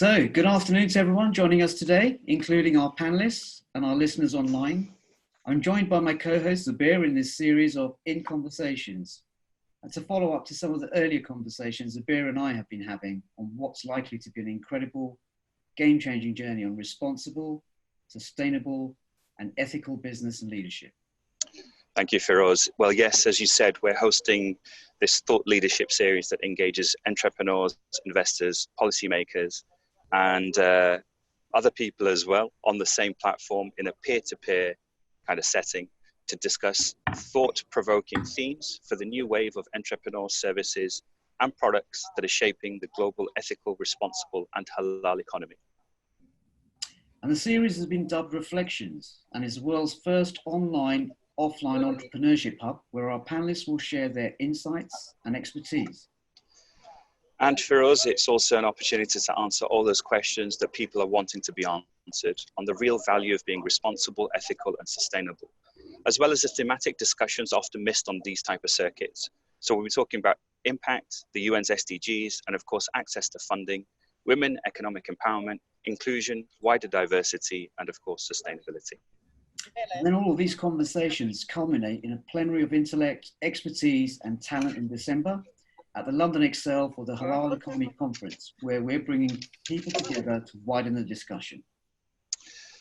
So, good afternoon to everyone joining us today, including our panelists and our listeners online. I'm joined by my co-host Zubair in this series of In Conversations. And to follow up to some of the earlier conversations Zubair and I have been having on what's likely to be an incredible, game-changing journey on responsible, sustainable, and ethical business and leadership. Thank you, Firoz. Well, yes, as you said, we're hosting this thought leadership series that engages entrepreneurs, investors, policymakers, and other people as well on the same platform in a peer-to-peer kind of setting to discuss thought-provoking themes for the new wave of entrepreneur services and products that are shaping the global ethical, responsible, and halal economy. And the series has been dubbed Reflections and is the world's first online, offline entrepreneurship hub where our panelists will share their insights and expertise. And for us, it's also an opportunity to answer all those questions that people are wanting to be answered on the real value of being responsible, ethical, and sustainable, as well as the thematic discussions often missed on these type of circuits. So we'll be talking about impact, the UN's SDGs, and of course, access to funding, women, economic empowerment, inclusion, wider diversity, and of course, sustainability. And then all of these conversations culminate in a plenary of intellect, expertise, and talent in December at the London Excel for the Halal Economy Conference, where we're bringing people together to widen the discussion.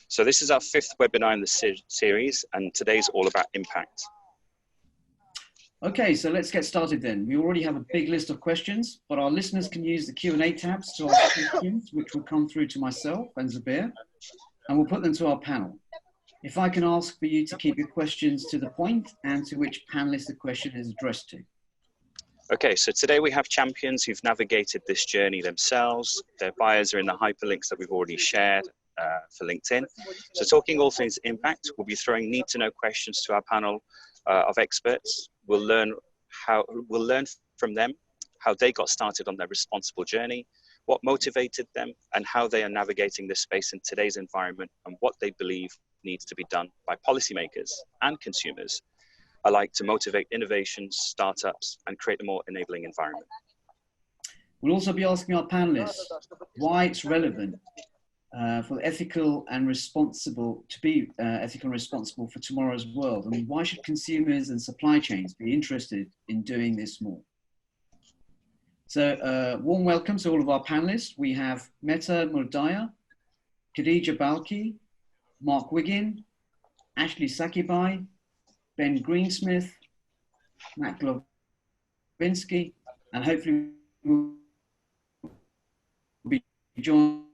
So this is our 5th webinar in the series, and today's all about impact. Okay, so let's get started then. We already have a big list of questions, but our listeners can use the Q&A tabs to ask questions, which will come through to myself and Zubair, and we'll put them to our panel. If I can ask for you to keep your questions to the point and to which panelist the question is addressed to. Okay, so today we have champions who've navigated this journey themselves. Their bios are in the hyperlinks that we've already shared for LinkedIn. So talking all things impact, we'll be throwing need-to-know questions to our panel of experts. We'll learn from them how they got started on their responsible journey, what motivated them, and how they are navigating this space in today's environment, and what they believe needs to be done by policymakers and consumers alike to motivate innovations, startups, and create a more enabling environment. We'll also be asking our panelists why it's relevant for ethical and responsible to be ethical and responsible for tomorrow's world. I mean, why should consumers and supply chains be interested in doing this more? So warm welcome to all of our panelists. We have Metta Murdaya, Kadija Balki, Mark Wiggin, Ashley Shakibai, Ben Greensmith, Matt Glovinsky, and hopefully we'll be joined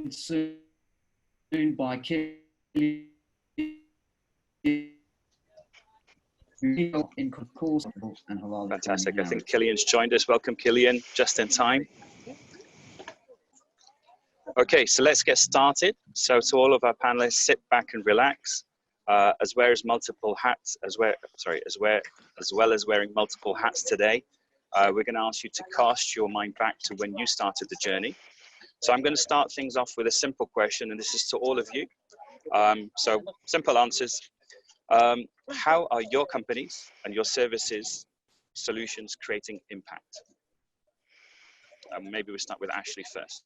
soon by Kilian in course and Halal. Fantastic. I think Kilian's joined us. Welcome, Kilian, just in time. Okay, so let's get started. So to all of our panelists, sit back and relax. As well as multiple hats, as well as wearing multiple hats today, we're going to ask you to cast your mind back to when you started the journey. So I'm going to start things off with a simple question, and this is to all of you. So simple answers. How are your companies and your services solutions creating impact? Maybe we start with Ashley first.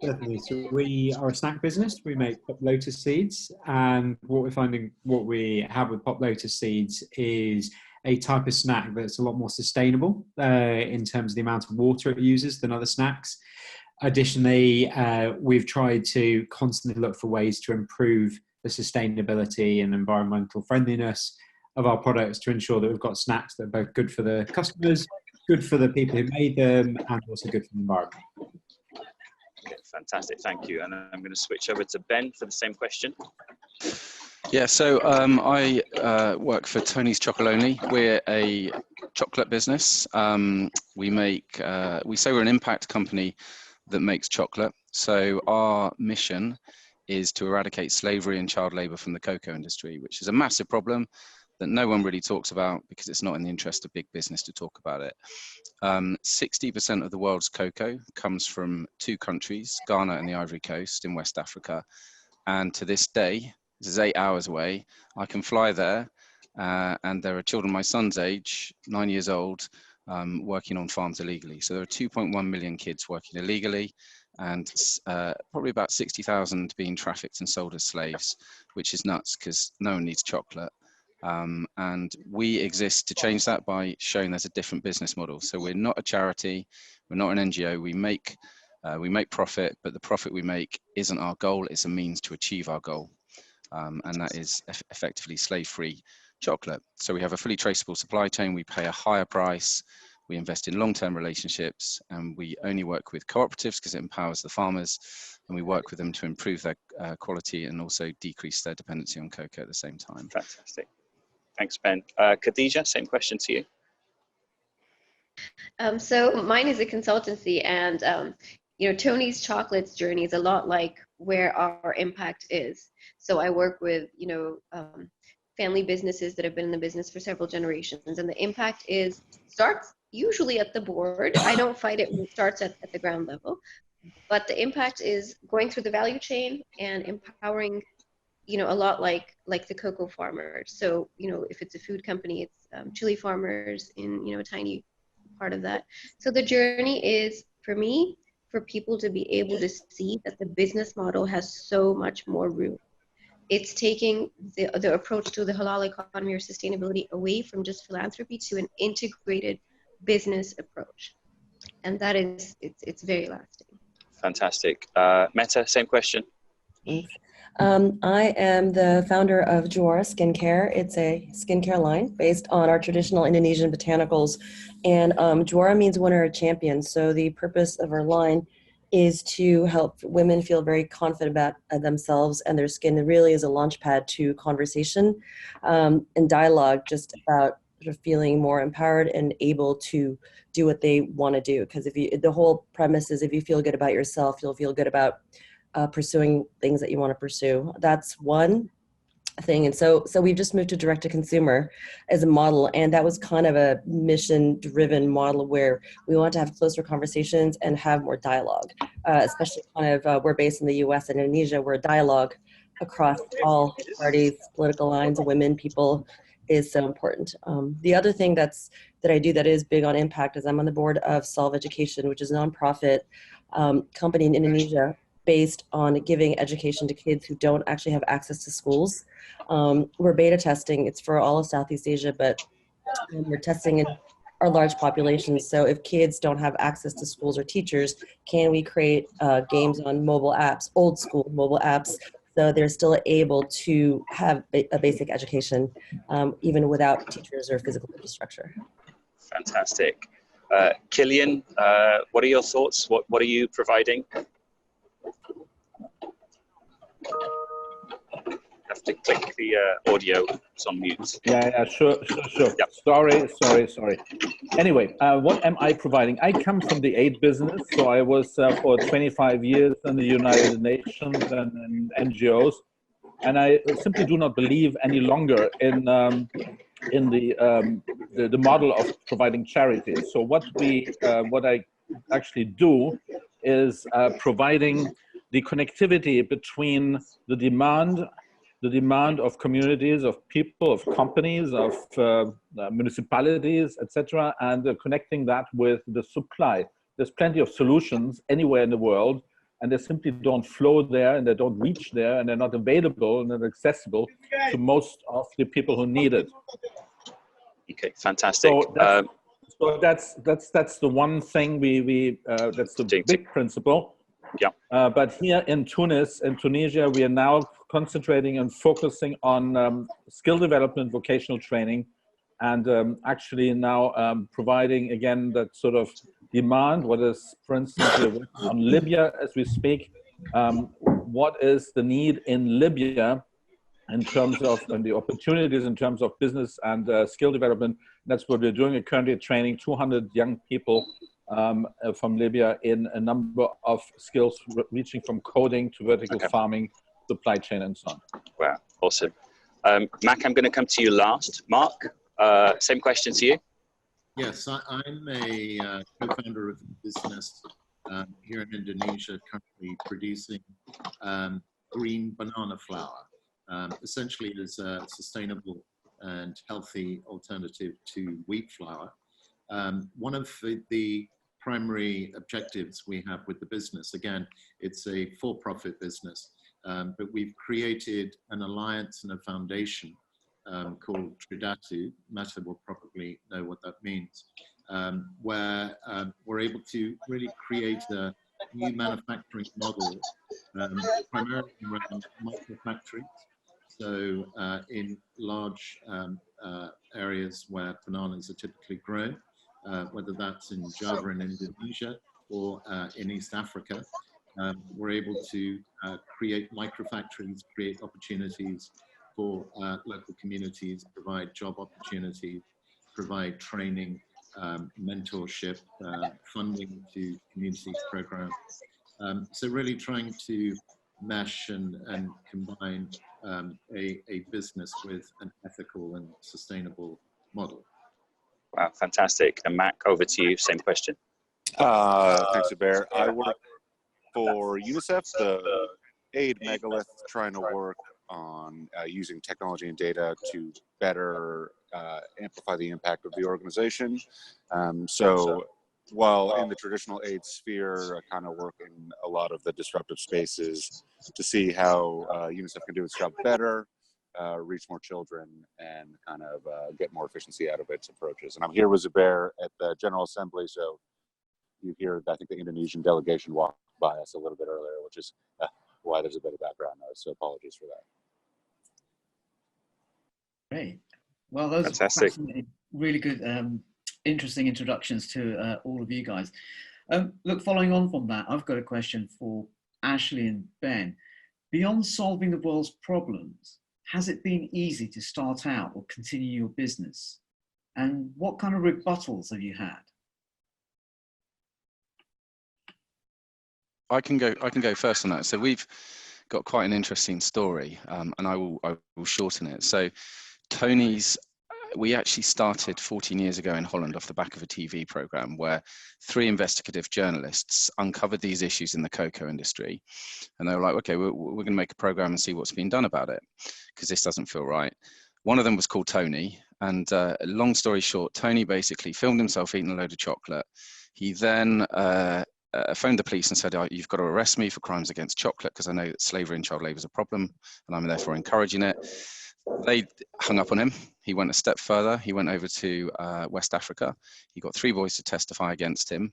Definitely. So we are a snack business. We make pop lotus seeds, and what we're finding, what we have with pop lotus seeds is a type of snack that's a lot more sustainable in terms of the amount of water it uses than other snacks. Additionally, we've tried to constantly look for ways to improve the sustainability and environmental friendliness of our products to ensure that we've got snacks that are both good for the customers, good for the people who made them, and also good for the environment. Okay, fantastic, thank you. And I'm going to switch over to Ben for the same question. Yeah, so I work for Tony's Chocolonely. We're a chocolate business. We say we're an impact company that makes chocolate. So our mission is to eradicate slavery and child labor from the cocoa industry, which is a massive problem that no one really talks about because it's not in the interest of big business to talk about it. 60% of the world's cocoa comes from 2 countries, Ghana and the Ivory Coast in West Africa. And to this day, this is 8 hours away, I can fly there and there are children my son's age, 9 years old, working on farms illegally. So there are 2.1 million kids working illegally, and probably about 60,000 being trafficked and sold as slaves, which is nuts because no one needs chocolate. And we exist to change that by showing there's a different business model. So we're not a charity, we're not an NGO. We make profit, but the profit we make isn't our goal, it's a means to achieve our goal. And that is effectively slave-free chocolate. So we have a fully traceable supply chain, we pay a higher price, we invest in long-term relationships, and we only work with cooperatives because it empowers the farmers, and we work with them to improve their quality and also decrease their dependency on cocoa at the same time. Fantastic. Thanks, Ben. Kadija, same question to you. So mine is a consultancy, and you know, Tony's Chocolates journey is a lot like where our impact is. So I work with, you know, family businesses that have been in the business for several generations, and the impact starts usually at the board. I don't fight it when it starts at the ground level, but the impact is going through the value chain and empowering, you know, a lot like the cocoa farmers. So, you know, if it's a food company, it's chili farmers in, you know, a tiny part of that. So the journey is, for me, for people to be able to see that the business model has so much more room. It's taking the approach to the halal economy or sustainability away from just philanthropy to an integrated business approach. And that is, it's very lasting. Fantastic. Metta, same question. Thanks. I am the founder of JUARA Skincare. It's a skincare line based on our traditional Indonesian botanicals. And JUARA means winner or champion. So the purpose of our line is to help women feel very confident about themselves and their skin. It really is a launch pad to conversation and dialogue, just about sort of feeling more empowered and able to do what they want to do. Because the whole premise is if you feel good about yourself, you'll feel good about pursuing things that you want to pursue. That's one thing. And so we've just moved to direct to consumer as a model. And that was kind of a mission driven model where we want to have closer conversations and have more dialogue, especially kind of, we're based in the US and Indonesia, where dialogue across all parties, political lines, women, people is so important. The other thing that I do that is big on impact is I'm on the board of Solve Education, which is a nonprofit company in Indonesia based on giving education to kids who don't actually have access to schools. We're beta testing. It's for all of Southeast Asia, but we're testing in our large populations. So if kids don't have access to schools or teachers, can we create games on mobile apps, old school mobile apps, so they're still able to have a basic education, even without teachers or physical infrastructure. Fantastic. Kilian, what are your thoughts? What are you providing? Have to click the audio. It's on mute. Yeah, sure. Yep. Sorry. Anyway, what am I providing? I come from the aid business, so I was for 25 years in the United Nations and in NGOs, and I simply do not believe any longer in the model of providing charity. So what I actually do is providing the connectivity between the demand of communities, of people, of companies, of municipalities, etc., and connecting that with the supply. There's plenty of solutions anywhere in the world, and they simply don't flow there, and they don't reach there, and they're not available and not accessible to most of the people who need it. Okay, fantastic. So that's the one thing that's the big principle. Yeah. But here in Tunisia, we are now concentrating and focusing on skill development, vocational training, and actually now providing again that sort of demand. What is, for instance, we're working on Libya as we speak. What is the need in Libya in terms of the opportunities in terms of business and skill development? That's what we're doing. We're currently training 200 young people from Libya in a number of skills reaching from coding to vertical farming, supply chain, and so on. Wow, awesome. Mac, I'm going to come to you last. Mark, same question to you. Yes, I'm a co-founder of a business here in Indonesia, currently producing green banana flour. Essentially, it is a sustainable and healthy alternative to wheat flour. One of the primary objectives we have with the business, again, it's a for-profit business, but we've created an alliance and a foundation called Tridatu. Metta will probably know what that means, where we're able to really create a new manufacturing model, primarily around microfactories. So in large areas where bananas are typically grown, whether that's in Java in Indonesia or in East Africa, we're able to create microfactories, create opportunities for local communities, provide job opportunities, provide training, mentorship, funding to community programs. So really trying to mesh and combine a business with an ethical and sustainable model. Wow, fantastic. And Mac, over to you, same question. Thanks, Zubair. I work for UNICEF, the aid megalith, trying to work on using technology and data to better amplify the impact of the organization. So while in the traditional aid sphere, I kind of work in a lot of the disruptive spaces to see how UNICEF can do its job better, reach more children, and kind of get more efficiency out of its approaches. And I'm here with Zubair at the General Assembly, so you hear, I think, the Indonesian delegation walked by us a little bit earlier, which is why there's a bit of background noise, so apologies for that. Great. Well, those fantastic. are really good, interesting introductions to all of you guys. Look, following on from that, I've got a question for Ashley and Ben. Beyond solving the world's problems, has it been easy to start out or continue your business? And what kind of rebuttals have you had? I can go first on that. So we've got quite an interesting story, and I will shorten it. So Tony's, we actually started 14 years ago in Holland off the back of a TV program where 3 investigative journalists uncovered these issues in the cocoa industry, and they were like, okay, we're going to make a program and see what's being done about it, because this doesn't feel right. One of them was called Tony, and long story short, Tony basically filmed himself eating a load of chocolate. He then phoned the police and said, oh, you've got to arrest me for crimes against chocolate because I know that slavery and child labour is a problem and I'm therefore encouraging it. They hung up on him. He went a step further. He went over to West Africa. He got 3 boys to testify against him,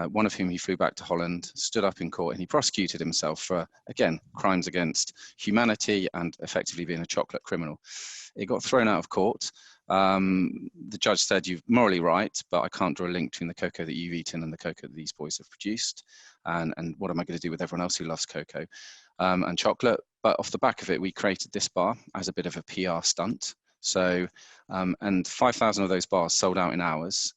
one of whom he flew back to Holland, stood up in court, and he prosecuted himself for, again, crimes against humanity and effectively being a chocolate criminal. It got thrown out of court. The judge said, you're morally right, but I can't draw a link between the cocoa that you've eaten and the cocoa that these boys have produced. And what am I going to do with everyone else who loves cocoa and chocolate? But off the back of it, we created this bar as a bit of a PR stunt. So, and 5,000 of those bars sold out in hours.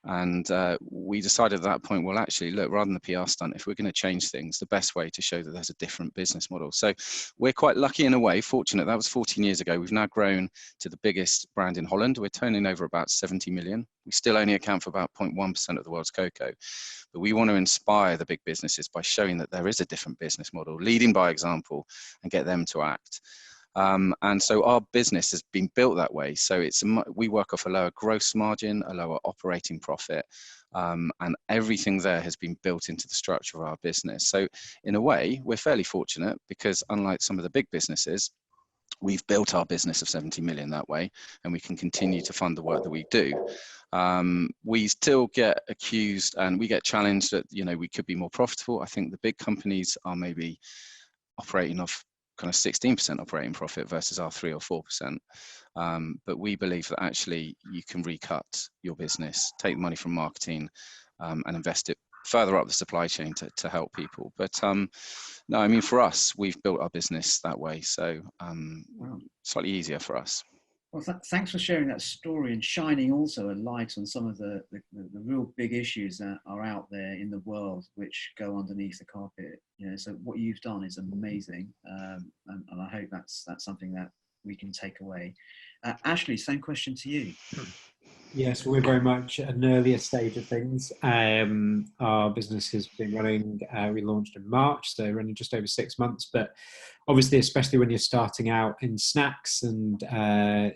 And we decided at that point, well, actually, look, rather than the PR stunt, if we're going to change things, the best way to show that there's a different business model. So we're quite lucky in a way, fortunate. That was 14 years ago. We've now grown to the biggest brand in Holland. We're turning over about 70 million. We still only account for about 0.1% of the world's cocoa. But we want to inspire the big businesses by showing that there is a different business model, leading by example, and get them to act. And so our business has been built that way. So we work off a lower gross margin, a lower operating profit, and everything there has been built into the structure of our business. So in a way, we're fairly fortunate because unlike some of the big businesses, we've built our business of 70 million that way, and we can continue to fund the work that we do. We still get accused and we get challenged that, you know, we could be more profitable. I think the big companies are maybe operating off kind of 16% operating profit versus our 3 or 4%. But we believe that actually you can recut your business, take money from marketing and invest it further up the supply chain to help people. But no, I mean, for us, we've built our business that way. So slightly easier for us. Well, thanks for sharing that story and shining also a light on some of the real big issues that are out there in the world which go underneath the carpet. You know, so what you've done is amazing, and I hope that's something that we can take away. Ashley, same question to you. Yes, we're very much at an earlier stage of things. Our business has been running, we launched in March, so running just over 6 months. But obviously, especially when you're starting out in snacks and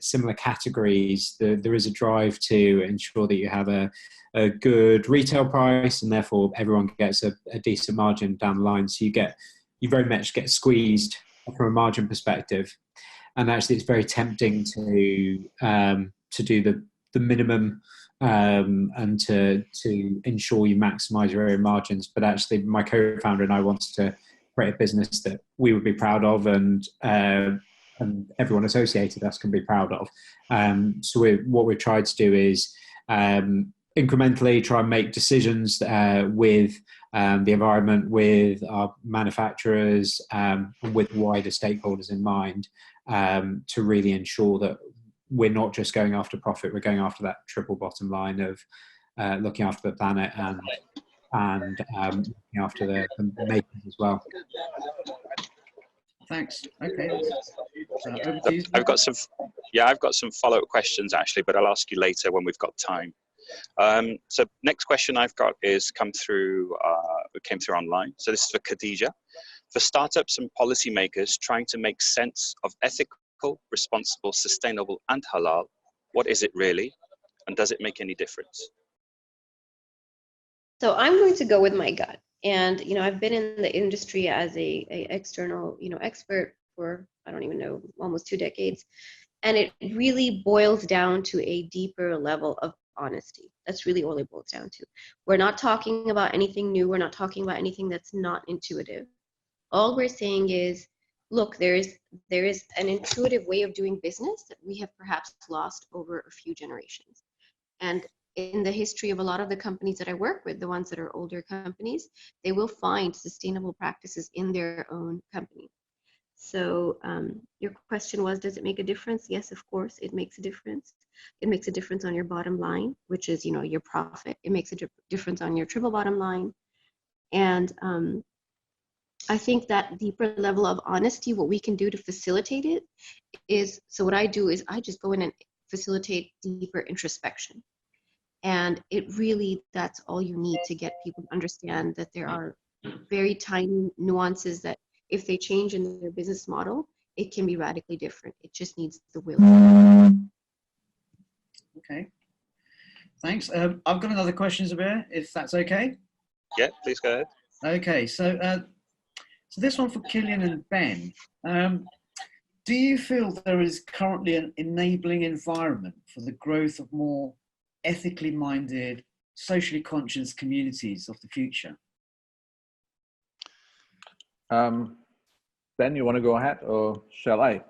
similar categories, there is a drive to ensure that you have a good retail price, and therefore everyone gets a decent margin down the line. So you very much get squeezed from a margin perspective. And actually, it's very tempting to do the minimum and to ensure you maximize your own margins. But actually, my co-founder and I wanted to create a business that we would be proud of, and everyone associated us can be proud of. So what we've tried to do is incrementally try and make decisions with the environment, with our manufacturers, and with wider stakeholders in mind, to really ensure that we're not just going after profit, we're going after that triple bottom line of looking after the planet and looking after the makers as well. Thanks. Okay. Over to you. I've got some follow-up questions actually, but I'll ask you later when we've got time. So next question I've got is came through online. So this is for Kadija. For startups and policymakers trying to make sense of ethical, responsible, sustainable, and halal, what is it really, and does it make any difference? So I'm going to go with my gut. And, I've been in the industry as a external, expert for, I don't even know, almost 2 decades. And it really boils down to a deeper level of honesty. That's really all it boils down to. We're not talking about anything new. We're not talking about anything that's not intuitive. All we're saying is, look, there is an intuitive way of doing business that we have perhaps lost over a few generations. And in the history of a lot of the companies that I work with, the ones that are older companies, they will find sustainable practices in their own company. So your question was, does it make a difference? Yes, of course, it makes a difference. It makes a difference on your bottom line, which is, your profit. It makes a difference on your triple bottom line. And I think that deeper level of honesty, what we can do to facilitate it is, so what I do is I just go in and facilitate deeper introspection. And it really, that's all you need to get people to understand that there are very tiny nuances that if they change in their business model, it can be radically different. It just needs the will. Okay. Thanks. I've got another question, Zubair, if that's okay. Yeah, please go ahead. Okay, so this one for Kilian and Ben. Do you feel there is currently an enabling environment for the growth of more ethically minded, socially conscious communities of the future? Ben, you want to go ahead, or shall I?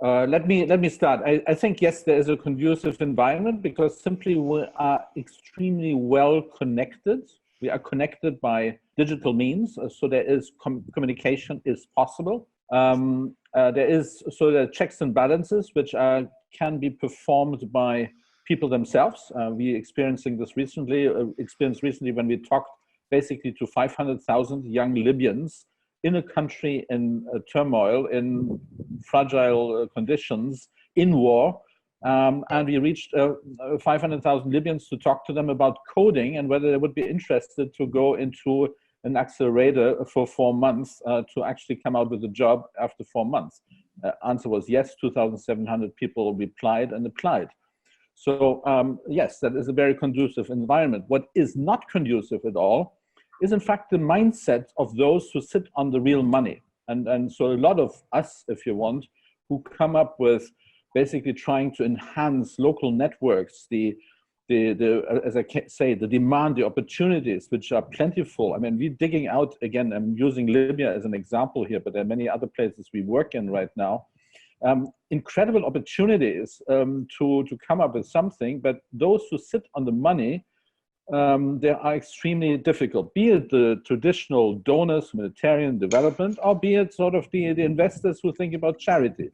Let me start. I think, yes, there is a conducive environment because simply we are extremely well connected. We are connected by digital means, so there is communication is possible. There is the checks and balances which can be performed by people themselves. We experiencing this recently. When we talked basically to 500,000 young Libyans in a country in turmoil, in fragile conditions, in war. And we reached 500,000 Libyans to talk to them about coding and whether they would be interested to go into an accelerator for 4 months to actually come out with a job after 4 months. Answer was yes, 2,700 people replied and applied. So yes, that is a very conducive environment. What is not conducive at all is in fact the mindset of those who sit on the real money. And so a lot of us, if you want, who come up with basically trying to enhance local networks, as I say, the demand, the opportunities, which are plentiful. I mean, we're digging out, again, I'm using Libya as an example here, but there are many other places we work in right now. Incredible opportunities to come up with something, but those who sit on the money, they are extremely difficult, be it the traditional donors, humanitarian development, or be it sort of the investors who think about charity.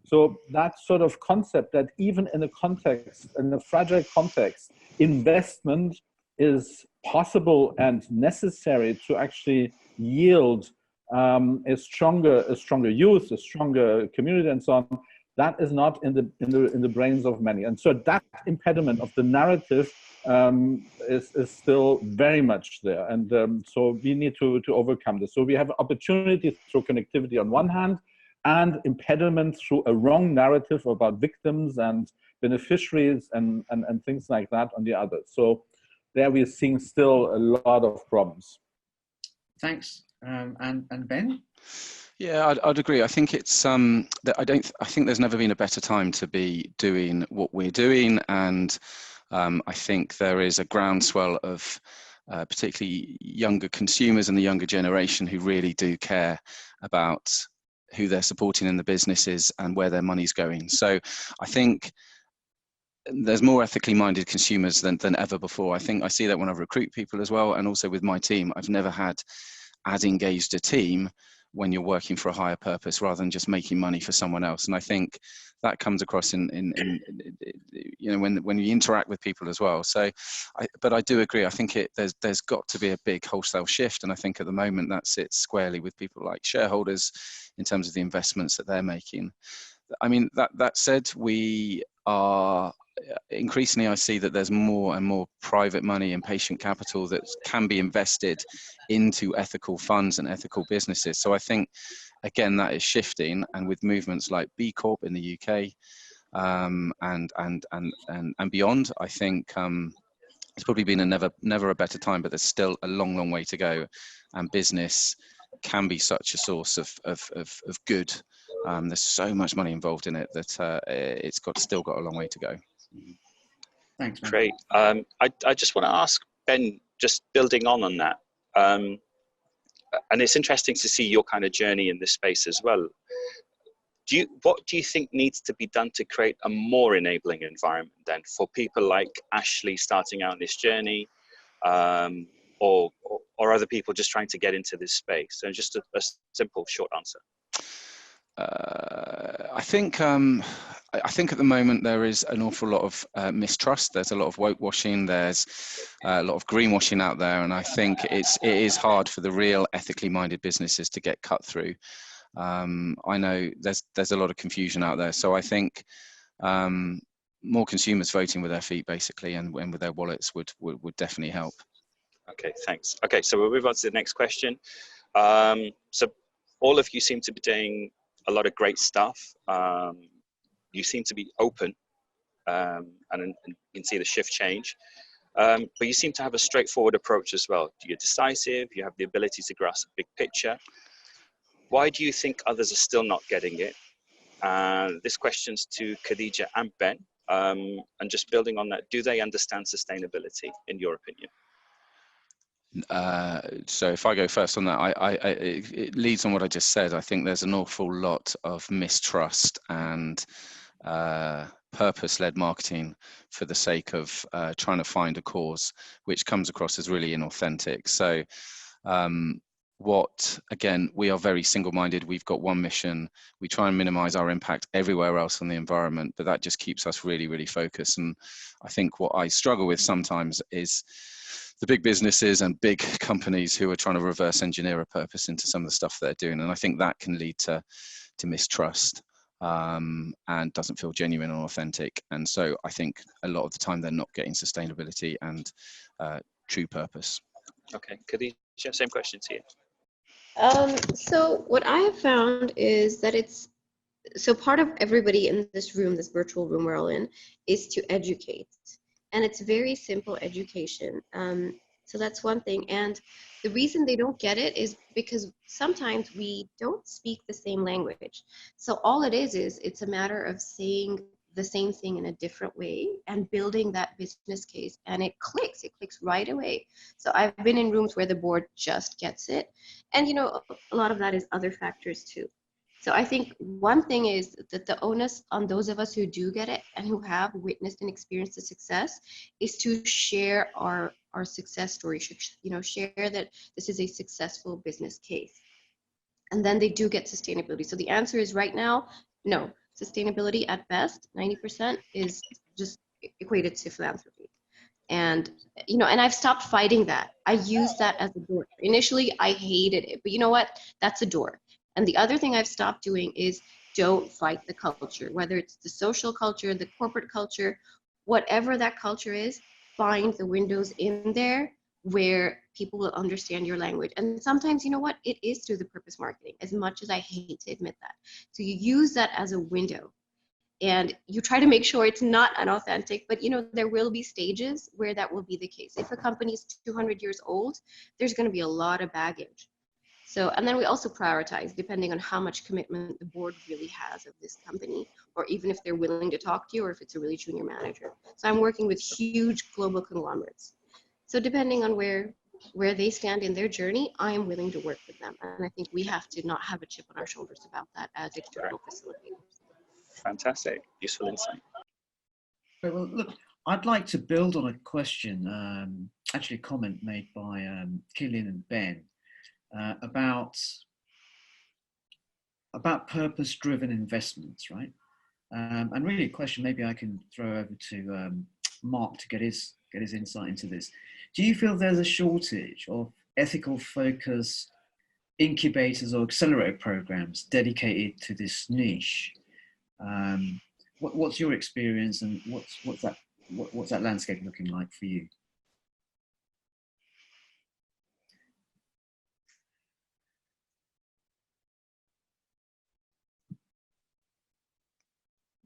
So that sort of concept that even in a fragile context, investment is possible and necessary to actually yield a stronger youth, a stronger community and so on. that is not in the brains of many. And so that impediment of the narrative is still very much there. And so we need to overcome this. So we have opportunities through connectivity on one hand, and impediments through a wrong narrative about victims and beneficiaries and things like that on the other. So there we're seeing still a lot of problems. Thanks. And Ben? Yeah, I'd agree. I think it's I think there's never been a better time to be doing what we're doing, and I think there is a groundswell of particularly younger consumers and the younger generation who really do care about who they're supporting in the businesses and where their money's going. So I think there's more ethically minded consumers than ever before. I think I see that when I recruit people as well, and also with my team. I've never had as engaged a team when you're working for a higher purpose rather than just making money for someone else. And I think that comes across in you know, when you interact with people as well. So but I do agree. I think there's got to be a big wholesale shift, and I think at the moment that sits squarely with people like shareholders in terms of the investments that they're making. I mean, that said, we are increasingly, I see that there's more and more private money and patient capital that can be invested into ethical funds and ethical businesses. So I think, again, that is shifting, and with movements like B Corp in the UK and beyond, I think it's probably been never a better time, but there's still a long way to go, and business can be such a source of good. There's so much money involved in it that it's still got a long way to go. Thanks, man. Great. I just want to ask Ben, just building on that, and it's interesting to see your kind of journey in this space as well. What do you think needs to be done to create a more enabling environment then for people like Ashley starting out in this journey, or other people just trying to get into this space? And just a simple, short answer. I think at the moment there is an awful lot of mistrust. There's a lot of woke washing. There's a lot of greenwashing out there, and I think it is hard for the real ethically minded businesses to get cut through. I know there's a lot of confusion out there, so I think more consumers voting with their feet basically and with their wallets would definitely help. Okay, thanks. Okay, so we'll move on to the next question. So all of you seem to be doing a lot of great stuff. You seem to be open, and you can see the shift change. But you seem to have a straightforward approach as well. You're decisive, you have the ability to grasp a big picture. Why do you think others are still not getting it? This question's to Kadija and Ben. And just building on that, do they understand sustainability, in your opinion? So if I go first on that, it leads on what I just said. I think there's an awful lot of mistrust and purpose-led marketing for the sake of trying to find a cause, which comes across as really inauthentic. So again, we are very single-minded. We've got one mission. We try and minimize our impact everywhere else on the environment, but that just keeps us really, really focused. And I think what I struggle with sometimes is the big businesses and big companies who are trying to reverse engineer a purpose into some of the stuff they're doing. And I think that can lead to mistrust and doesn't feel genuine or authentic. And so I think a lot of the time they're not getting sustainability and true purpose. Okay, Kadija, same question to you. So what I have found is that so part of everybody in this room, this virtual room we're all in, is to educate. And it's very simple education. So that's one thing. And the reason they don't get it is because sometimes we don't speak the same language. So all it is it's a matter of saying the same thing in a different way and building that business case. And it clicks right away. So I've been in rooms where the board just gets it. And you know, a lot of that is other factors too. So I think one thing is that the onus on those of us who do get it and who have witnessed and experienced the success is to share our success story, you know, share that this is a successful business case. And then they do get sustainability. So the answer is right now, no. Sustainability at best, 90% is just equated to philanthropy. And, you know, and I've stopped fighting that. I use that as a door. Initially, I hated it, but you know what? That's a door. And the other thing I've stopped doing is don't fight the culture, whether it's the social culture, the corporate culture, whatever that culture is, find the windows in there where people will understand your language. And sometimes, you know what, it is through the purpose marketing, as much as I hate to admit that. So you use that as a window and you try to make sure it's not unauthentic, but you know, there will be stages where that will be the case. If a company is 200 years old, there's going to be a lot of baggage. So, and then we also prioritize depending on how much commitment the board really has of this company, or even if they're willing to talk to you, or if it's a really junior manager. So I'm working with huge global conglomerates. So depending on where they stand in their journey, I am willing to work with them. And I think we have to not have a chip on our shoulders about that as external facilitators. Fantastic, useful insight. Well, look, I'd like to build on a question, actually a comment made by Kilian and Ben about purpose-driven investments, right? And really a question maybe I can throw over to Mark to get his insight into this. Do you feel there's a shortage of ethical focus incubators or accelerator programs dedicated to this niche? What's your experience, and what's that landscape looking like for you?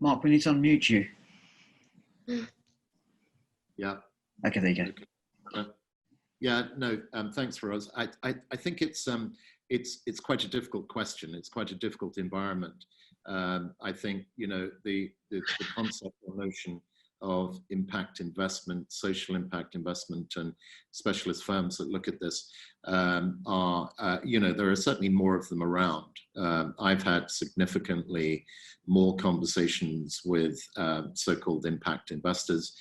Mark, we need to unmute you. Yeah. Okay, there you go. Yeah, no, thanks, Firoz. I think it's quite a difficult question. It's quite a difficult environment. I think, you know, the concept or notion of impact investment, social impact investment, and specialist firms that look at this are, you know, there are certainly more of them around. I've had significantly more conversations with so-called impact investors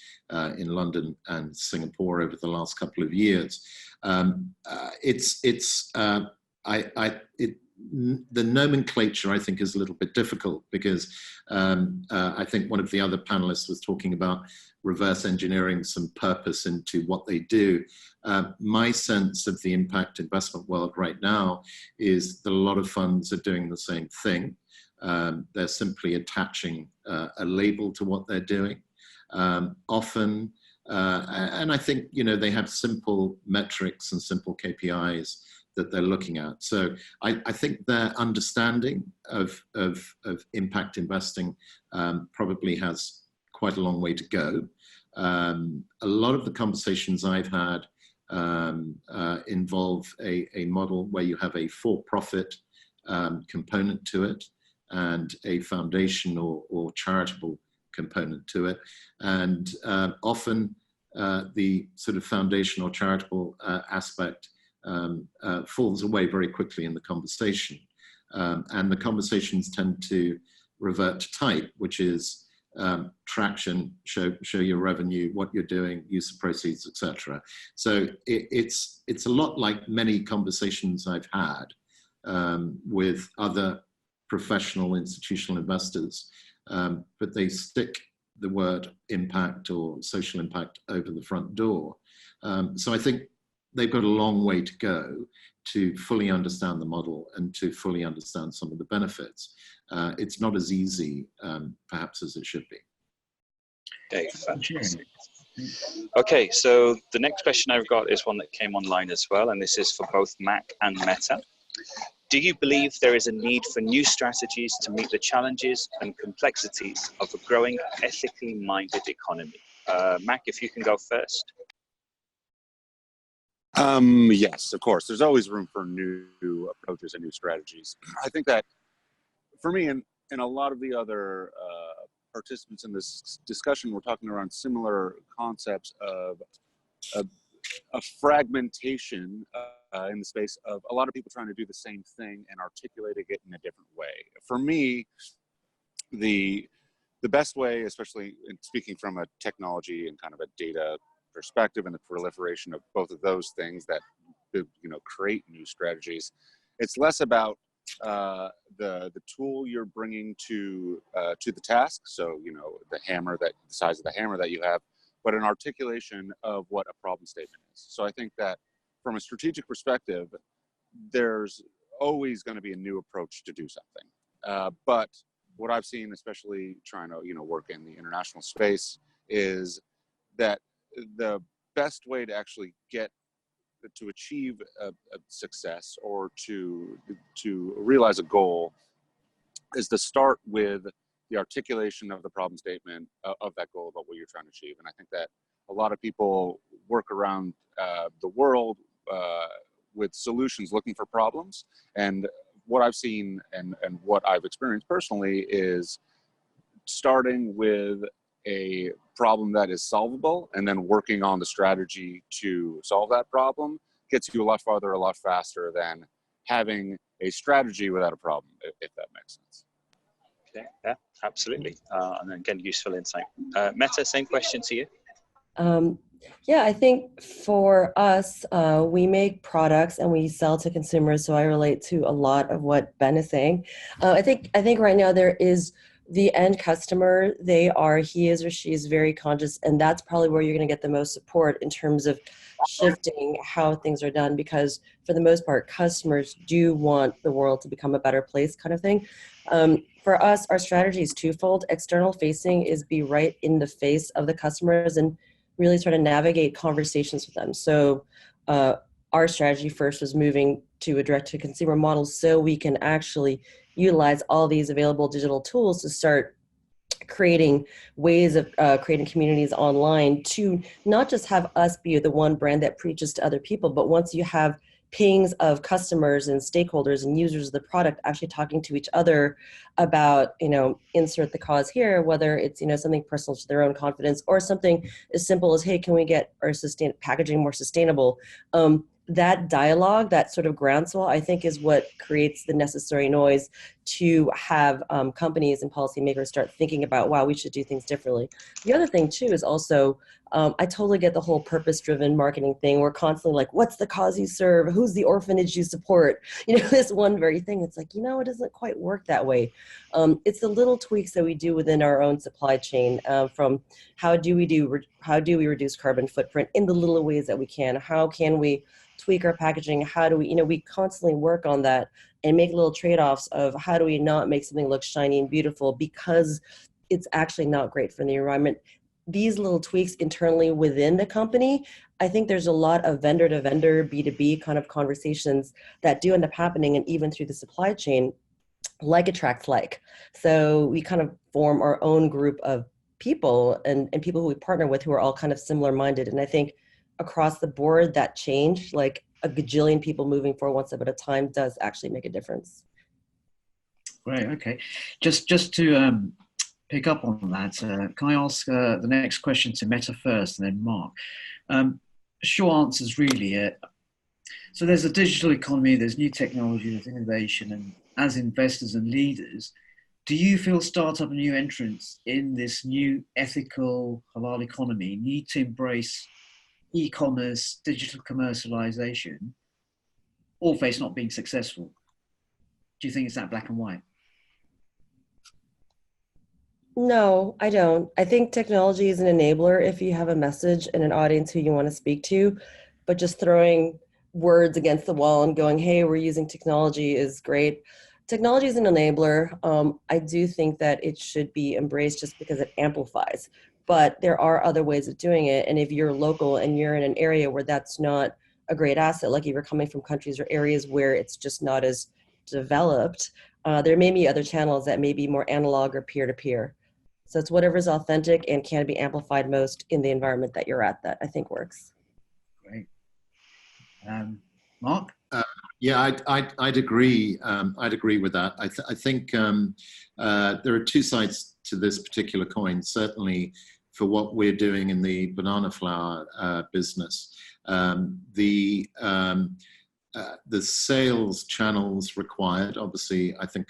in London and Singapore over the last couple of years. The nomenclature, I think, is a little bit difficult because I think one of the other panelists was talking about reverse engineering some purpose into what they do. My sense of the impact investment world right now is that a lot of funds are doing the same thing. They're simply attaching a label to what they're doing. Often, and I think, you know, they have simple metrics and simple KPIs that they're looking at. So I think their understanding of impact investing probably has quite a long way to go. A lot of the conversations I've had involve a model where you have a for-profit component to it and a foundation or charitable component to it. And often the sort of foundation or charitable aspect falls away very quickly in the conversation. And the conversations tend to revert to type, which is traction, show your revenue, what you're doing, use of proceeds, etc. So it's a lot like many conversations I've had with other professional institutional investors, but they stick the word impact or social impact over the front door. So I think they've got a long way to go to fully understand the model and to fully understand some of the benefits. It's not as easy, perhaps, as it should be. Okay, fantastic. Okay, so the next question I've got is one that came online as well, and this is for both Mac and Metta. Do you believe there is a need for new strategies to meet the challenges and complexities of a growing, ethically minded economy? Mac, if you can go first. Yes, of course. There's always room for new approaches and new strategies. I think that for me and a lot of the other participants in this discussion, we're talking around similar concepts of a fragmentation in the space of a lot of people trying to do the same thing and articulating it in a different way. For me, the best way, especially in speaking from a technology and kind of a data perspective and the proliferation of both of those things that, you know, create new strategies, it's less about the tool you're bringing to the task. So, you know, the size of the hammer that you have, but an articulation of what a problem statement is. So I think that from a strategic perspective, there's always going to be a new approach to do something. But what I've seen, especially trying to, work in the international space, is that the best way to actually get to achieve a success or to realize a goal is to start with the articulation of the problem statement of that goal about what you're trying to achieve. And I think that a lot of people work around the world with solutions looking for problems. And what I've seen and what I've experienced personally is starting with a problem that is solvable and then working on the strategy to solve that problem gets you a lot farther, a lot faster than having a strategy without a problem, if that makes sense. Yeah, absolutely. And then again, useful insight. Metta, same question to you. Yeah, I think for us, we make products and we sell to consumers. So I relate to a lot of what Ben is saying. I think right now there is the end customer. He is or she is very conscious, and that's probably where you're going to get the most support in terms of shifting how things are done, because for the most part, customers do want the world to become a better place, kind of thing. For us, our strategy is twofold. External facing is be right in the face of the customers and really try to navigate conversations with them. So our strategy first was moving to a direct-to-consumer model so we can actually utilize all these available digital tools to start creating ways of creating communities online, to not just have us be the one brand that preaches to other people, but once you have pings of customers and stakeholders and users of the product actually talking to each other about, insert the cause here, whether it's, something personal to their own confidence or something as simple as, hey, can we get our packaging more sustainable? That dialogue, that sort of groundswell, I think is what creates the necessary noise to have companies and policymakers start thinking about, wow, we should do things differently. The other thing too is also, I totally get the whole purpose-driven marketing thing. We're constantly like, what's the cause you serve? Who's the orphanage you support? This one very thing. It's like, it doesn't quite work that way. It's the little tweaks that we do within our own supply chain, from how do we reduce carbon footprint in the little ways that we can? How can we tweak our packaging? How do we, we constantly work on that and make little trade-offs of how do we not make something look shiny and beautiful because it's actually not great for the environment. These little tweaks internally within the company, I think there's a lot of vendor to vendor, B2B kind of conversations that do end up happening, and even through the supply chain, like attracts like. So we kind of form our own group of people and people who we partner with who are all kind of similar minded. And I think across the board, that change, like a gajillion people moving forward one step at a time, does actually make a difference. Great. Okay. Just to pick up on that, can I ask the next question to Metta first, and then Mark? Short answers, really. So there's a digital economy, there's new technology, there's innovation, and as investors and leaders, do you feel startup and new entrants in this new ethical halal economy need to embrace e-commerce, digital commercialization, or face not being successful? Do you think it's that black and white? No, I don't. I think technology is an enabler if you have a message and an audience who you want to speak to, but just throwing words against the wall and going, hey, we're using technology is great. Technology is an enabler. I do think that it should be embraced just because it amplifies, but there are other ways of doing it. And if you're local and you're in an area where that's not a great asset, like if you're coming from countries or areas where it's just not as developed, there may be other channels that may be more analog or peer-to-peer. So it's whatever's authentic and can be amplified most in the environment that you're at that I think works. Great. Mark? Yeah, I'd agree. I'd agree with that. I think there are two sides to this particular coin. Certainly, for what we're doing in the banana flour business, the sales channels required, obviously, I think,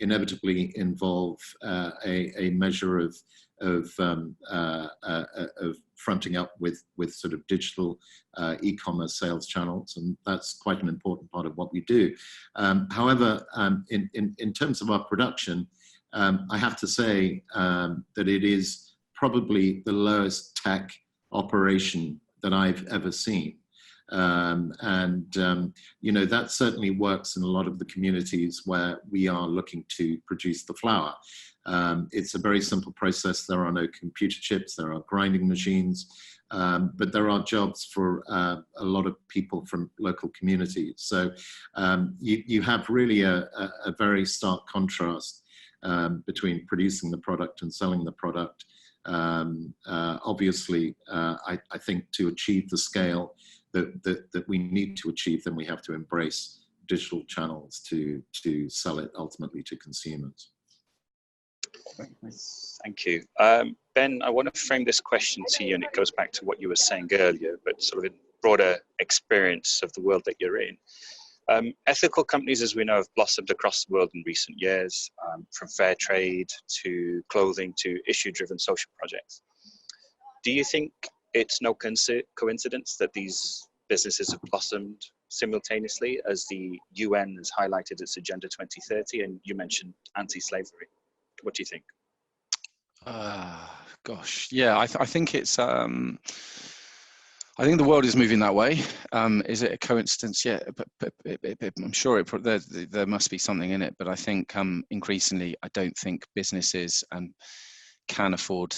inevitably involve a measure of fronting up with sort of digital e-commerce sales channels, and that's quite an important part of what we do. However, in terms of our production, I have to say that it is probably the lowest tech operation that I've ever seen. You know, that certainly works in a lot of the communities where we are looking to produce the flour. It's a very simple process. There are no computer chips, there are grinding machines, but there are jobs for a lot of people from local communities. So you have really a very stark contrast between producing the product and selling the product. Obviously, I think to achieve the scale that we need to achieve, then we have to embrace digital channels to sell it ultimately to consumers. Thank you. Ben, I want to frame this question to you, and it goes back to what you were saying earlier, but sort of a broader experience of the world that you're in. Ethical companies, as we know, have blossomed across the world in recent years, from fair trade to clothing to issue-driven social projects. Do you think it's no coincidence that these businesses have blossomed simultaneously as the UN has highlighted its Agenda 2030, and you mentioned anti-slavery? What do you think? Gosh, yeah, I think it's. I think the world is moving that way. Is it a coincidence? Yeah, but I'm sure there must be something in it. But I think increasingly, I don't think businesses can afford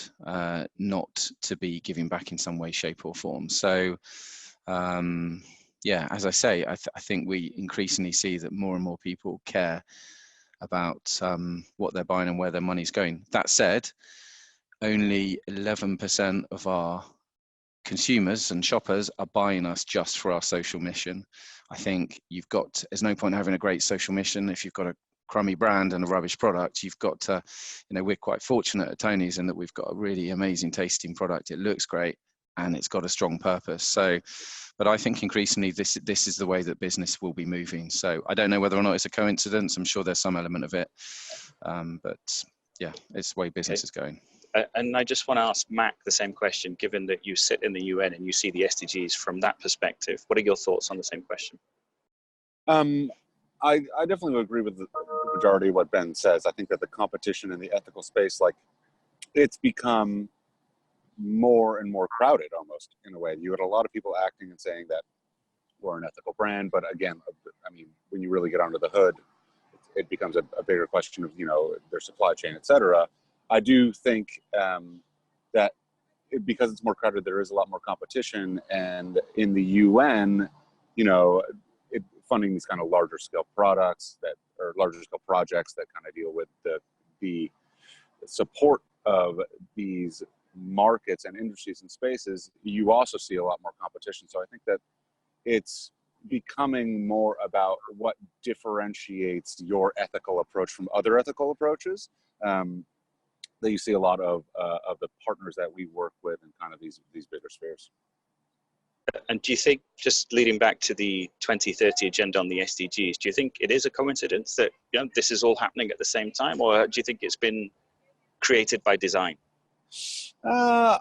not to be giving back in some way, shape, or form. So, yeah, as I say, I think we increasingly see that more and more people care about what they're buying and where their money's going. That said, only 11% of our consumers and shoppers are buying us just for our social mission. I think there's no point having a great social mission if you've got a crummy brand and a rubbish product. You've got to, we're quite fortunate at Tony's in that we've got a really amazing tasting product. It looks great and it's got a strong purpose. So, but I think increasingly this is the way that business will be moving. So I don't know whether or not it's a coincidence. I'm sure there's some element of it, but yeah, it's the way business is going. And I just want to ask Mac the same question, given that you sit in the UN and you see the SDGs from that perspective. What are your thoughts on the same question? I definitely would agree with the majority of what Ben says. I think that the competition in the ethical space, like, it's become more and more crowded almost in a way. You had a lot of people acting and saying that we're an ethical brand, but again, I mean, when you really get under the hood, it becomes a bigger question of, their supply chain, et cetera. I do think that because it's more crowded, there is a lot more competition. And in the UN, funding these kind of larger scale products or larger scale projects that kind of deal with the support of these markets and industries and spaces, you also see a lot more competition. So I think that it's becoming more about what differentiates your ethical approach from other ethical approaches. That you see a lot of the partners that we work with in kind of these bigger spheres. And do you think, just leading back to the 2030 agenda on the SDGs, do you think it is a coincidence that this is all happening at the same time, or do you think it's been created by design? I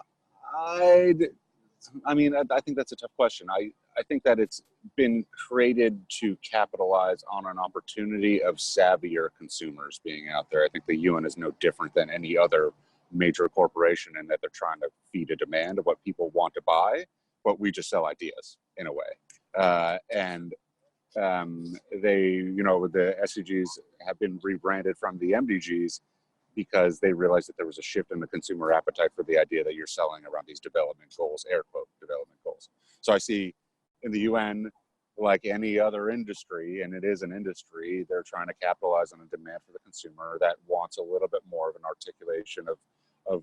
think that's a tough question. I think that it's been created to capitalize on an opportunity of savvier consumers being out there. I think the UN is no different than any other major corporation in that they're trying to feed a demand of what people want to buy, but we just sell ideas in a way. The SDGs have been rebranded from the MDGs because they realized that there was a shift in the consumer appetite for the idea that you're selling around these development goals, air quote, development goals. So I see in the UN, like any other industry, and it is an industry, they're trying to capitalize on a demand for the consumer that wants a little bit more of an articulation of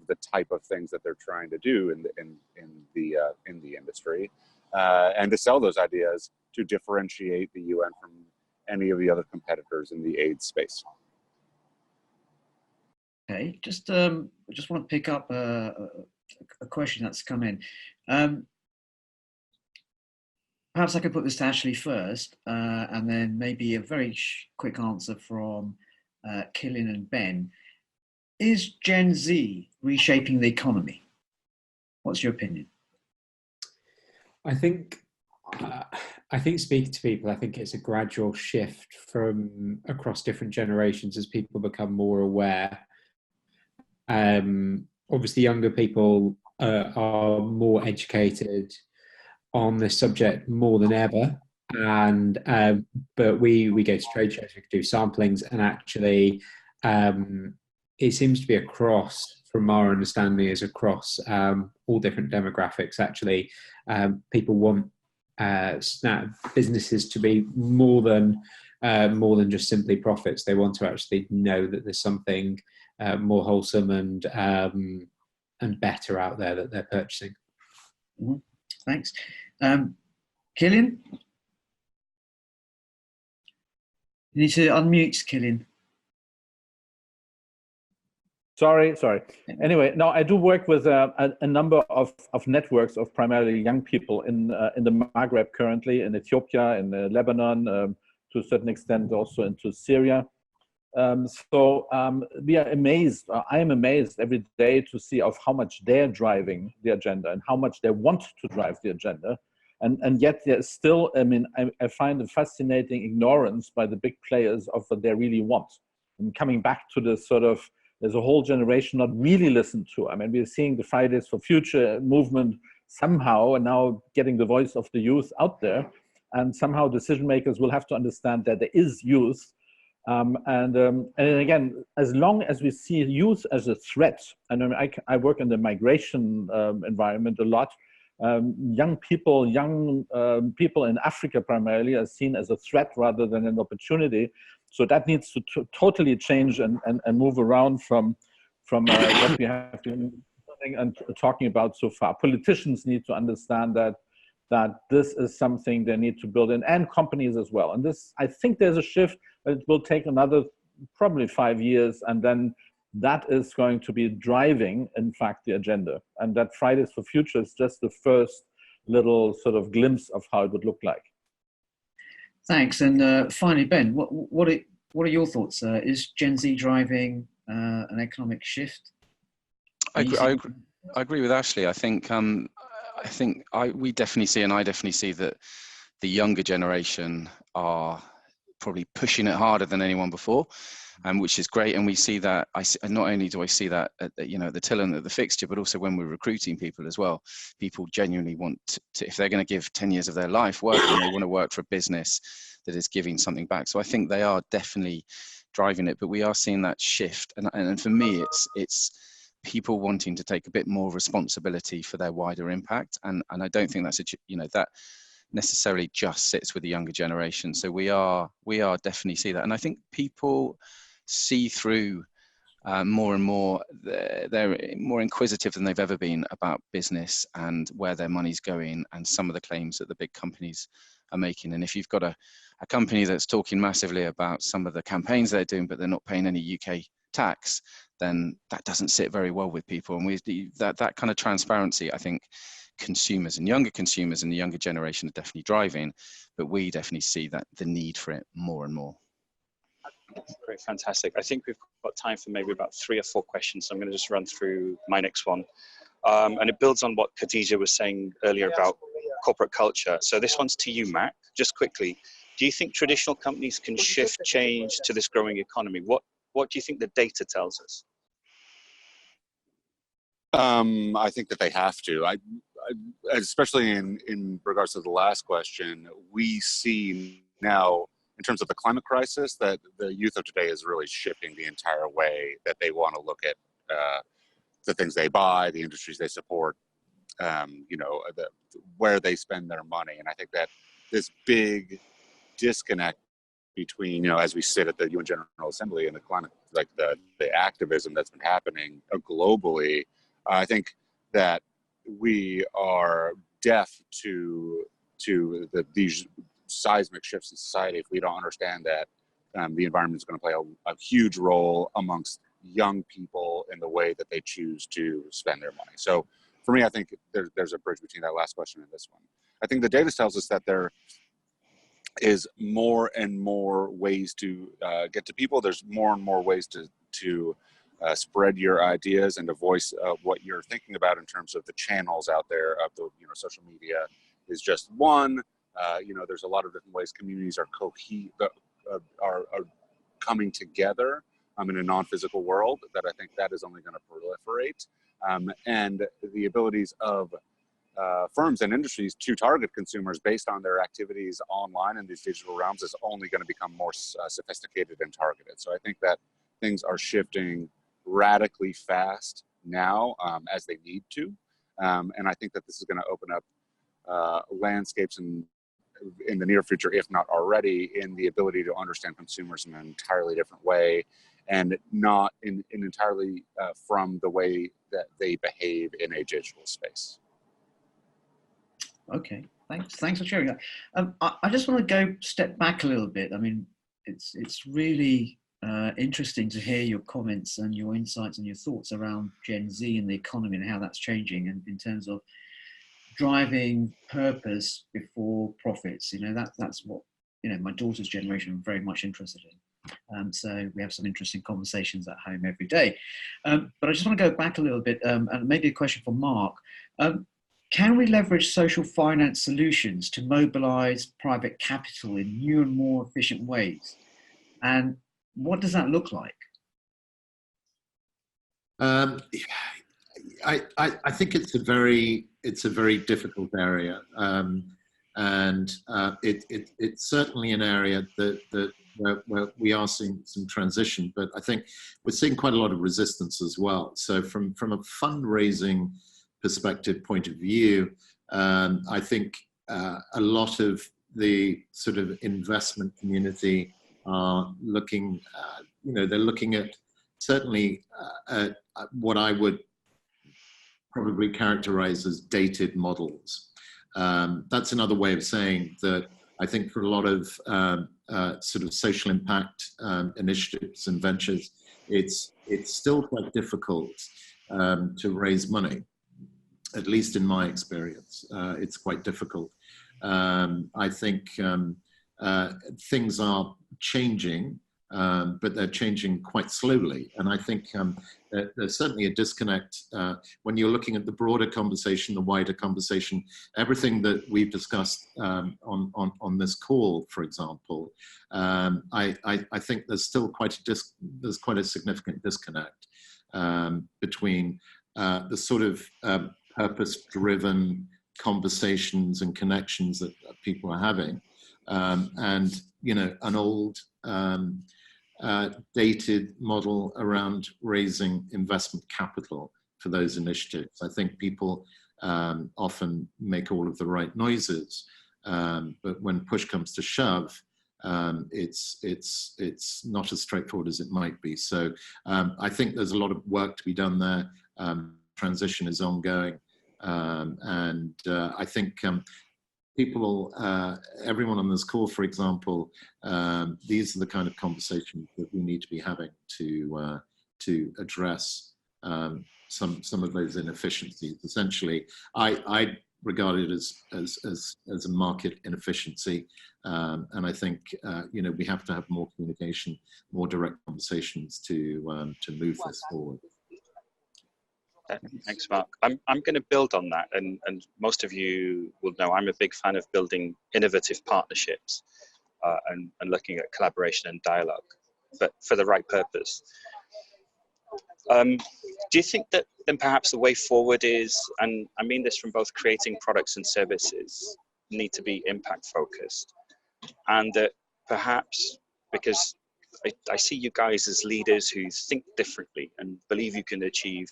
the type of things that they're trying to do in the industry, and to sell those ideas to differentiate the UN from any of the other competitors in the aid space. Okay, I just want to pick up a question that's come in. Perhaps I could put this to Ashley first, and then maybe a very quick answer from Kilian and Ben. Is Gen Z reshaping the economy? What's your opinion? I think speaking to people, I think it's a gradual shift from across different generations as people become more aware. Obviously, younger people are more educated, on this subject more than ever. And but we go to trade shows, we do samplings, and actually it seems to be across, from our understanding, is across all different demographics. Actually, people want businesses to be more than just simply profits. They want to actually know that there's something more wholesome and better out there that they're purchasing. Mm-hmm. Thanks. Kilian? You need to unmute, Kilian. Sorry. Anyway, no, I do work with a number of networks of primarily young people in the Maghreb currently, in Ethiopia, in Lebanon, to a certain extent also into Syria. We are amazed. I am amazed every day to see of how much they're driving the agenda and how much they want to drive the agenda. And yet there's still, I find a fascinating ignorance by the big players of what they really want. And coming back to the sort of, there's a whole generation not really listened to. I mean, we're seeing the Fridays for Future movement somehow, and now getting the voice of the youth out there. And somehow decision makers will have to understand that there is youth. And again, as long as we see youth as a threat, and I work in the migration environment a lot, young people in Africa primarily are seen as a threat rather than an opportunity. So that needs to totally change and move around from what we have been doing and talking about so far. Politicians need to understand that this is something they need to build in, and companies as well. And this, I think there's a shift, but it will take another probably 5 years, and then that is going to be driving, in fact, the agenda. And that Fridays for Future is just the first little sort of glimpse of how it would look like. Thanks. And finally, Ben, what are your thoughts? Is Gen Z driving an economic shift? I agree with Ashley. I think we definitely see, and I definitely see, that the younger generation are probably pushing it harder than anyone before, which is great. And we see that. Not only do I see that at the till and at the fixture, but also when we're recruiting people as well. People genuinely want to, if they're going to give 10 years of their life working, they want to work for a business that is giving something back. So I think they are definitely driving it, but we are seeing that shift. And for me, it's people wanting to take a bit more responsibility for their wider impact. And I don't think that's that necessarily just sits with the younger generation. So we are definitely see that. And I think people see through more and more. They're more inquisitive than they've ever been about business and where their money's going and some of the claims that the big companies are making. And if you've got a company that's talking massively about some of the campaigns they're doing, but they're not paying any UK tax, then that doesn't sit very well with people. And that kind of transparency, I think consumers and the younger generation are definitely driving, but we definitely see that the need for it more and more. Great, fantastic. I think we've got time for maybe about 3 or 4 questions. So I'm going to just run through my next one. And it builds on what Kadija was saying earlier about corporate culture. So this one's to you, Mac. Just quickly, do you think traditional companies can shift change to this growing economy? What do you think the data tells us? I think that they have to. Especially in regards to the last question, we see now, in terms of the climate crisis, that the youth of today is really shifting the entire way that they want to look at the things they buy, the industries they support, where they spend their money. And I think that this big disconnect between, as we sit at the UN General Assembly and the climate, like the activism that's been happening globally, I think that we are deaf to these seismic shifts in society if we don't understand that the environment is going to play a huge role amongst young people in the way that they choose to spend their money. So for me, I think there's a bridge between that last question and this one. I think the data tells us that there is more and more ways to get to people. There's more and more ways to spread your ideas and to voice what you're thinking about in terms of the channels out there. Of the social media is just one. There's a lot of different ways communities are coming together in a non-physical world. That I think that is only going to proliferate, and the abilities of firms and industries to target consumers based on their activities online in these digital realms is only going to become more sophisticated and targeted. So I think that things are shifting radically fast now, as they need to. And I think that this is going to open up landscapes in the near future, if not already, in the ability to understand consumers in an entirely different way, and not in entirely from the way that they behave in a digital space. Okay, thanks for sharing that. I just want to go step back a little bit. I mean, it's really interesting to hear your comments and your insights and your thoughts around Gen Z and the economy and how that's changing, and in terms of driving purpose before profits. You know, that's what, you know, my daughter's generation are very much interested in. So we have some interesting conversations at home every day. But I just want to go back a little bit, and maybe a question for Mark. Can we leverage social finance solutions to mobilize private capital in new and more efficient ways? And what does that look like? I think it's a very difficult area, and it's certainly an area where we are seeing some transition, but I think we're seeing quite a lot of resistance as well. So from a fundraising perspective point of view, I think a lot of the sort of investment community are looking, they're looking at certainly at what I would probably characterize as dated models. That's another way of saying that I think for a lot of sort of social impact initiatives and ventures, it's still quite difficult to raise money. At least in my experience, it's quite difficult. I think things are changing, but they're changing quite slowly. And I think there's certainly a disconnect when you're looking at the broader conversation, the wider conversation, everything that we've discussed on this call, for example. I think there's still quite a significant disconnect between the sort of purpose-driven conversations and connections that people are having, and an old dated model around raising investment capital for those initiatives. I think people often make all of the right noises, but when push comes to shove, it's not as straightforward as it might be. So I think there's a lot of work to be done there. Transition is ongoing. And I think people, everyone on this call, for example, these are the kind of conversations that we need to be having to address some of those inefficiencies. Essentially, I regard it as a market inefficiency, and I think we have to have more communication, more direct conversations to move this forward. Thanks, Mark. I'm going to build on that, and most of you will know I'm a big fan of building innovative partnerships and looking at collaboration and dialogue, but for the right purpose. Do you think that then perhaps the way forward is, and I mean this from both creating products and services, need to be impact focused, and that perhaps, because I see you guys as leaders who think differently and believe you can achieve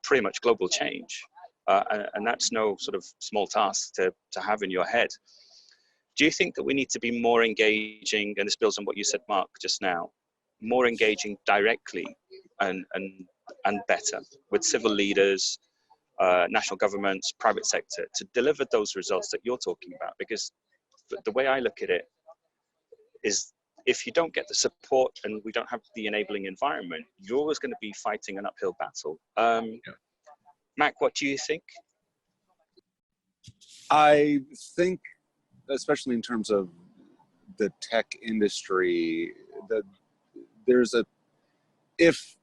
pretty much global change, and that's no sort of small task to have in your head. Do you think that we need to be more engaging, and this builds on what you said, Mark, just now, more engaging directly and better with civil leaders, national governments, private sector, to deliver those results that you're talking about? Because the way I look at it is, if you don't get the support and we don't have the enabling environment, you're always going to be fighting an uphill battle. Mac, what do you think? I think, especially in terms of the tech industry, that if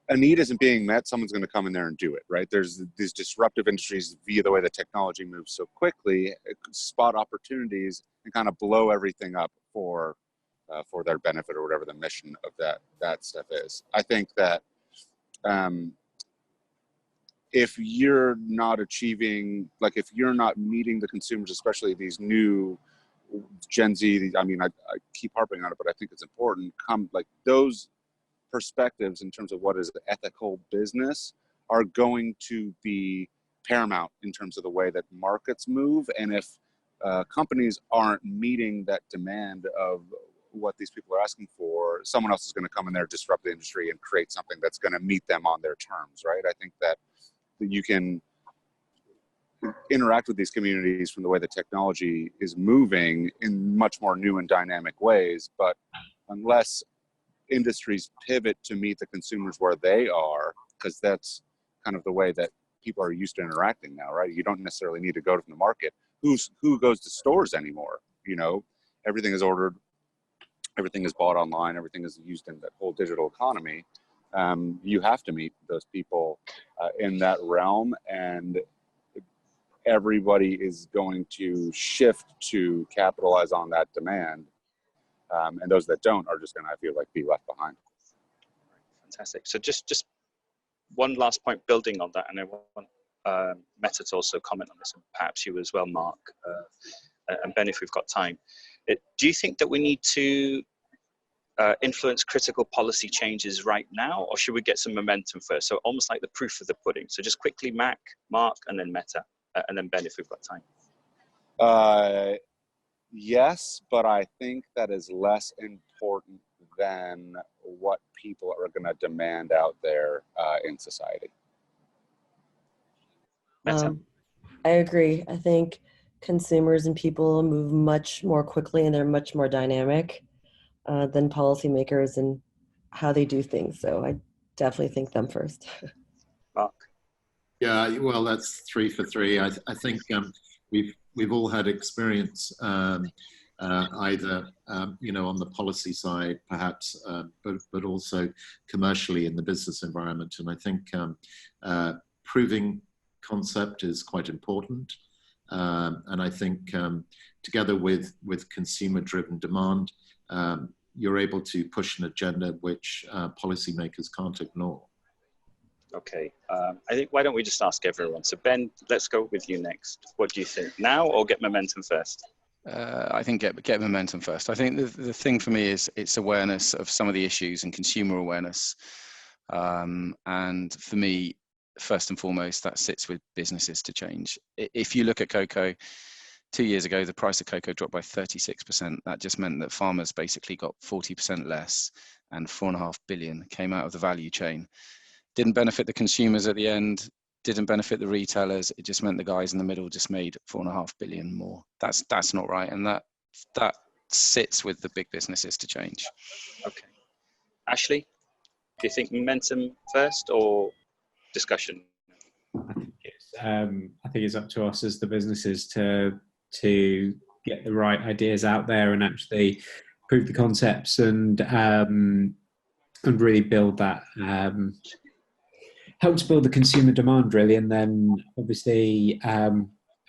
a need isn't being met, someone's going to come in there and do it, right? There's these disruptive industries via the way the technology moves so quickly, spot opportunities and kind of blow everything up for their benefit, or whatever the mission of that stuff is. I think that if you're not achieving, like if you're not meeting the consumers, especially these new Gen Z, I mean, I keep harping on it, but I think it's important, like those perspectives in terms of what is ethical business are going to be paramount in terms of the way that markets move. And if companies aren't meeting that demand of what these people are asking for, someone else is going to come in there, disrupt the industry, and create something that's going to meet them on their terms, right? I think that you can interact with these communities from the way the technology is moving in much more new and dynamic ways, but unless industries pivot to meet the consumers where they are, because that's kind of the way that people are used to interacting now, right? You don't necessarily need to go to the market. Who goes to stores anymore? You know, everything is ordered, everything is bought online, everything is used in that whole digital economy. You have to meet those people in that realm, and everybody is going to shift to capitalize on that demand. And those that don't are just going to, I feel like, be left behind. Fantastic. So just one last point building on that, and I want Metta to also comment on this, and perhaps you as well, Mark, and Ben, if we've got time. Do you think that we need to influence critical policy changes right now, or should we get some momentum first? So almost like the proof of the pudding. So just quickly, Mark, and then Metta, and then Ben, if we've got time. Yes, but I think that is less important than what people are going to demand out there in society. Metta? I agree. I think consumers and people move much more quickly, and they're much more dynamic than policymakers and how they do things. So I definitely think them first. Mark? Yeah, well, that's 3 for 3. I think we've all had experience either you know, on the policy side, perhaps, but also commercially in the business environment. And I think proving concept is quite important. And I think together with consumer-driven demand, you're able to push an agenda which policymakers can't ignore. Okay, I think, why don't we just ask everyone? So Ben, let's go with you next. What do you think, now or get momentum first? I think get momentum first. I think the thing for me is it's awareness of some of the issues and consumer awareness. And for me, first and foremost, that sits with businesses to change. If you look at cocoa, 2 years ago, the price of cocoa dropped by 36%. That just meant that farmers basically got 40% less, and 4.5 billion came out of the value chain. Didn't benefit the consumers at the end, didn't benefit the retailers. It just meant the guys in the middle just made 4.5 billion more. That's not right, and that sits with the big businesses to change. Okay, Ashley, do you think momentum first or discussion? I think it's up to us as the businesses to get the right ideas out there and actually prove the concepts and really build that. Help to build the consumer demand, really, and then obviously I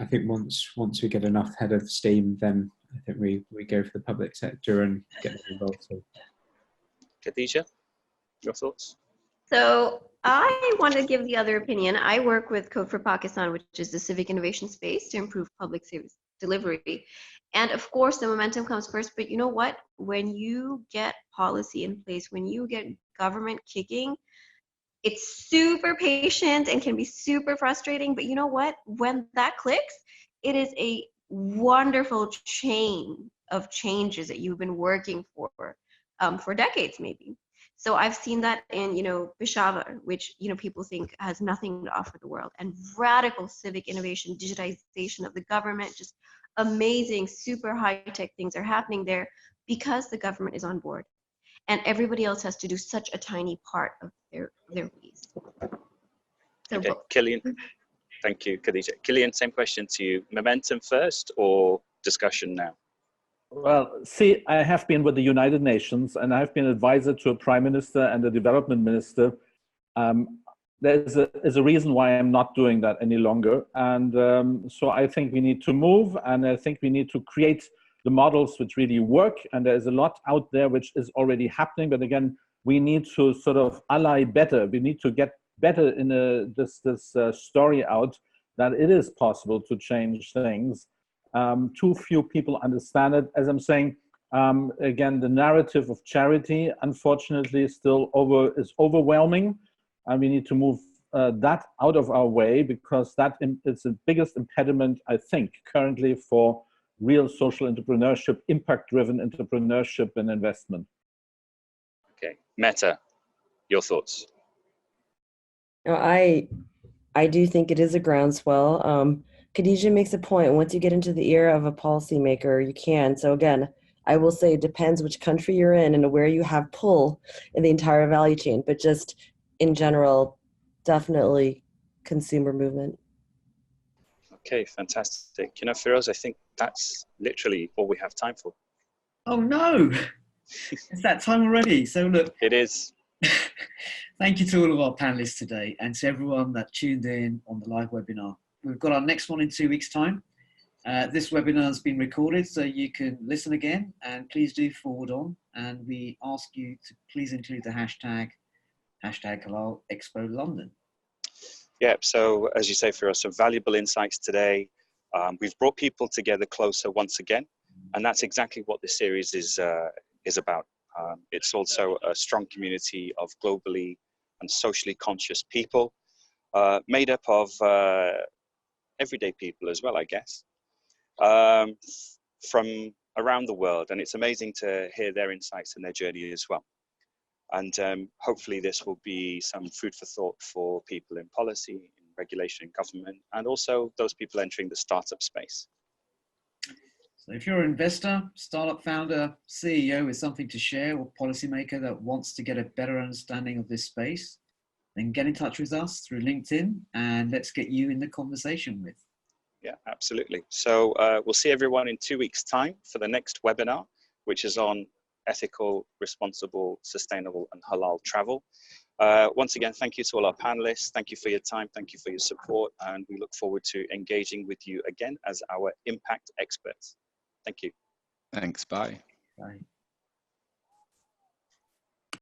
think once we get enough head of steam, then I think we go for the public sector and get them involved. So. Kadija, your thoughts? So I want to give the other opinion. I work with Code for Pakistan, which is the civic innovation space to improve public service delivery. And of course, the momentum comes first. But you know what? When you get policy in place, when you get government kicking, it's super patient and can be super frustrating. But you know what? When that clicks, it is a wonderful chain of changes that you've been working for decades, maybe. So I've seen that in, Peshawar, which, people think has nothing to offer the world, and radical civic innovation, digitization of the government, just amazing, super high-tech things are happening there because the government is on board. And everybody else has to do such a tiny part of their piece. So, okay, Kilian. Thank you, Kadija. Kilian, same question to you. Momentum first or discussion now? Well, see, I have been with the United Nations and I've been advisor to a prime minister and a development minister. There's a reason why I'm not doing that any longer. And so I think we need to move, and I think we need to create the models which really work. And there's a lot out there which is already happening. But again, we need to sort of ally better. We need to get better in this story out that it is possible to change things. Too few people understand it. As I'm saying, again, the narrative of charity, unfortunately, is overwhelming, and we need to move that out of our way, because that is the biggest impediment, I think, currently for real social entrepreneurship, impact-driven entrepreneurship and investment. Okay, Metta, your thoughts? No, I do think it is a groundswell. Kadija makes a point. Once you get into the ear of a policymaker, you can. So again, I will say it depends which country you're in and where you have pull in the entire value chain. But just in general, definitely consumer movement. Okay, fantastic. You know, Firoz, I think that's literally all we have time for. Oh no, it's that time already. So look, it is. Thank you to all of our panelists today and to everyone that tuned in on the live webinar. We've got our next one in 2 weeks' time. This webinar has been recorded, so you can listen again, and please do forward on. And we ask you to please include the hashtag Halal Expo London. Yeah, so as you say, Firoz, some valuable insights today. We've brought people together closer once again, and that's exactly what this series is about. It's also a strong community of globally and socially conscious people, made up of everyday people as well, I guess, from around the world. And it's amazing to hear their insights and their journey as well. And hopefully this will be some food for thought for people in policy, in regulation, in government, and also those people entering the startup space. So if you're an investor, startup founder, CEO with something to share, or policymaker that wants to get a better understanding of this space, then get in touch with us through LinkedIn and let's get you in the conversation with. Yeah, absolutely. So we'll see everyone in 2 weeks' time for the next webinar, which is on ethical, responsible, sustainable, and halal travel. Once again, thank you to all our panelists. Thank you for your time. Thank you for your support. And we look forward to engaging with you again as our impact experts. Thank you. Thanks. Bye. Bye.